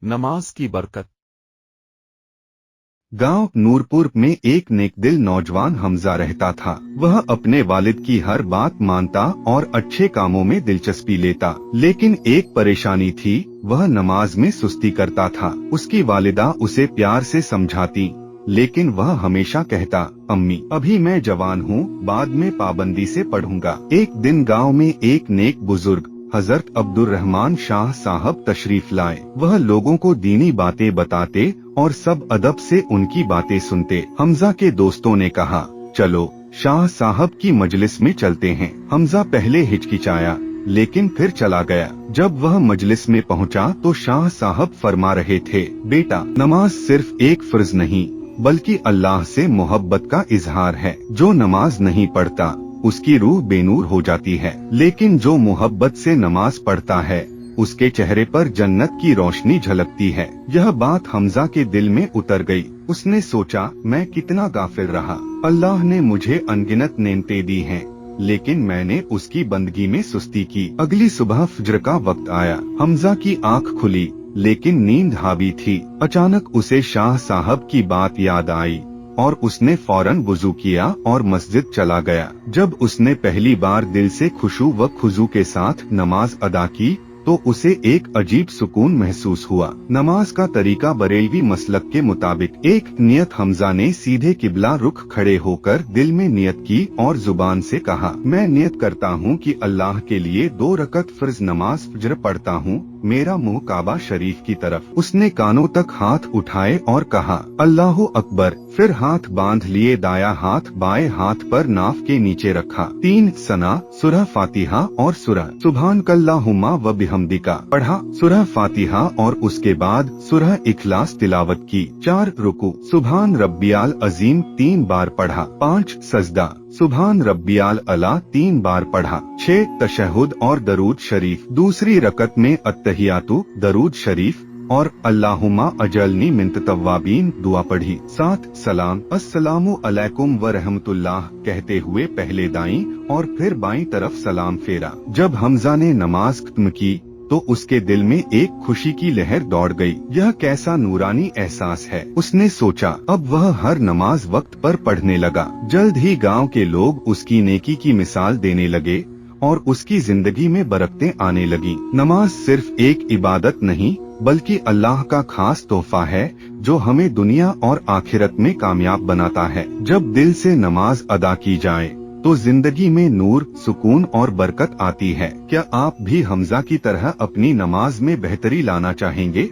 नमाज की बरकत। गांव नूरपुर में एक नेकदिल नौजवान हमजा रहता था। वह अपने वालिद की हर बात मानता और अच्छे कामों में दिलचस्पी लेता, लेकिन एक परेशानी थी, वह नमाज में सुस्ती करता था। उसकी वालिदा उसे प्यार से समझाती, लेकिन वह हमेशा कहता, अम्मी अभी मैं जवान हूँ, बाद में पाबंदी से पढ़ूंगा। एक दिन गांव में एक नेक बुजुर्ग हजरत अब्दुल रहमान शाह साहब तशरीफ लाए। वह लोगों को दीनी बातें बताते और सब अदब से उनकी बातें सुनते। हमजा के दोस्तों ने कहा, चलो शाह साहब की मजलिस में चलते हैं। हमजा पहले हिचकिचाया, लेकिन फिर चला गया। जब वह मजलिस में पहुंचा तो शाह साहब फरमा रहे थे, बेटा नमाज सिर्फ एक फर्ज नहीं बल्कि अल्लाह से मोहब्बत का इजहार है। जो नमाज नहीं पढ़ता उसकी रूह बेनूर हो जाती है, लेकिन जो मोहब्बत से नमाज पढ़ता है उसके चेहरे पर जन्नत की रोशनी झलकती है। यह बात हमजा के दिल में उतर गई। उसने सोचा, मैं कितना गाफिल रहा। अल्लाह ने मुझे अनगिनत नेमतें दी हैं, लेकिन मैंने उसकी बंदगी में सुस्ती की। अगली सुबह फज्र का वक्त आया। हमजा की आंख खुली, लेकिन नींद हावी थी। अचानक उसे शाह साहब की बात याद आई और उसने फौरन वुजू किया और मस्जिद चला गया। जब उसने पहली बार दिल से खुशू व खुजू के साथ नमाज अदा की तो उसे एक अजीब सुकून महसूस हुआ। नमाज का तरीका बरेलवी मसलक के मुताबिक एक नियत। हमजा ने सीधे किबला रुख खड़े होकर दिल में नियत की और जुबान से कहा, मैं नियत करता हूँ कि अल्लाह के लिए 2 रकत फर्ज नमाज फज्र पढ़ता हूँ। मेरा मुंह काबा शरीफ की तरफ। उसने कानों तक हाथ उठाए और कहा, अल्लाहु अकबर। फिर हाथ बांध लिए, दाया हाथ बाएं हाथ पर नाफ के नीचे रखा। 3 सना, सूरह फातिहा और सूरह सुब्हानकल्लाहुम्मा व बिहम्दिका पढ़ा। सूरह फातिहा और उसके बाद सूरह इखलास तिलावत की। 4 रुकू, सुभान रब्बियाल अजीम 3 बार पढ़ा। 5 सजदा, सुभान रब्बियाल अला 3 बार पढ़ा। 6 तशहुद और दरूद शरीफ। दूसरी रकत में अत्तहियातु, दरूद शरीफ और अल्लाहुम्मा अजलनी मिन तव्वाबीन दुआ पढ़ी। 7 सलाम, अस्सलामु अलैकुम व रहमतुल्लाह कहते हुए पहले दाईं और फिर बाईं तरफ सलाम फेरा। जब हमजा ने नमाज खत्म की तो उसके दिल में एक खुशी की लहर दौड़ गई। यह कैसा नूरानी एहसास है, उसने सोचा। अब वह हर नमाज वक्त पर पढ़ने लगा। जल्द ही गांव के लोग उसकी नेकी की मिसाल देने लगे और उसकी जिंदगी में बरकतें आने लगी। नमाज सिर्फ एक इबादत नहीं बल्कि अल्लाह का खास तोहफा है जो हमें दुनिया और आखिरत में कामयाब बनाता है। जब दिल से नमाज अदा की जाए तो जिंदगी में नूर, सुकून और बरकत आती है। क्या आप भी हमजा की तरह अपनी नमाज में बेहतरी लाना चाहेंगे?